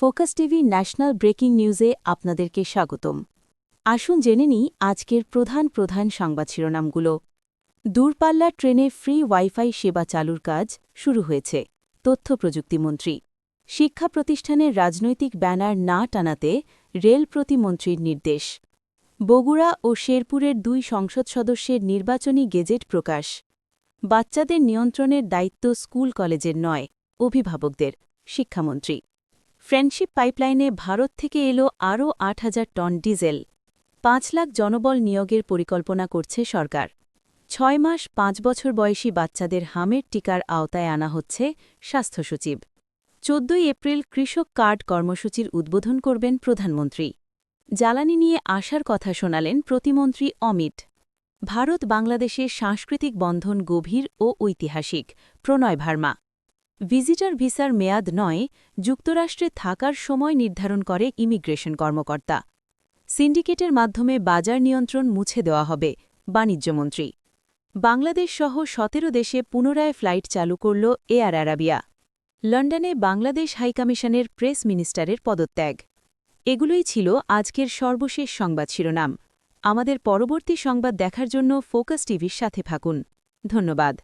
Focus TV national breaking নিউজে আপনাদেরকে স্বাগতম। আসুন জেনে নিই আজকের প্রধান সংবাদ শিরোনামগুলো। দূরপাল্লার ট্রেনে ফ্রি ওয়াইফাই সেবা চালুর কাজ শুরু হয়েছে, তথ্য প্রযুক্তিমন্ত্রী। শিক্ষা প্রতিষ্ঠানের রাজনৈতিক ব্যানার না টানাতে রেল প্রতিমন্ত্রীর নির্দেশ। বগুড়া ও শেরপুরের 2 সংসদ সদস্যের নির্বাচনী গেজেট প্রকাশ। বাচ্চাদের নিয়ন্ত্রণের দায়িত্ব স্কুল কলেজের নয়, অভিভাবকদের, শিক্ষামন্ত্রী। ফ্রেন্ডশিপ পাইপলাইনে ভারত থেকে এলো আরও ৮,০০০ টন ডিজেল। ৫ লাখ জনবল নিয়োগের পরিকল্পনা করছে সরকার। ৬ মাস ৫ বছর বয়সী বাচ্চাদের হামের টিকার আওতায় আনা হচ্ছে স্বাস্থ্য সচিব। ১৪ এপ্রিল কৃষক কার্ড কর্মসূচির উদ্বোধন করবেন প্রধানমন্ত্রী। জ্বালানি নিয়ে আশার কথা শোনালেন প্রতিমন্ত্রী অমিত। ভারত বাংলাদেশের সাংস্কৃতিক বন্ধন গভীর ও ঐতিহাসিক, প্রণয় ভার্মা। ভিজিটর ভিসার মেয়াদ নয়, যুক্তরাষ্ট্রে থাকার সময় নির্ধারণ করে ইমিগ্রেশন কর্মকর্তা। সিন্ডিকেটের মাধ্যমে বাজার নিয়ন্ত্রণ মুছে দেওয়া হবে, বাণিজ্যমন্ত্রী। বাংলাদেশ সহ ১৭ দেশে পুনরায় ফ্লাইট চালু করল এয়ার আরাবিয়া। লন্ডনে বাংলাদেশ হাইকমিশনের প্রেস মিনিস্টারের পদত্যাগ। এগুলোই ছিল আজকের সর্বশেষ সংবাদ শিরোনাম। আমাদের পরবর্তী সংবাদ দেখার জন্য ফোকাস টিভির সাথে থাকুন। ধন্যবাদ।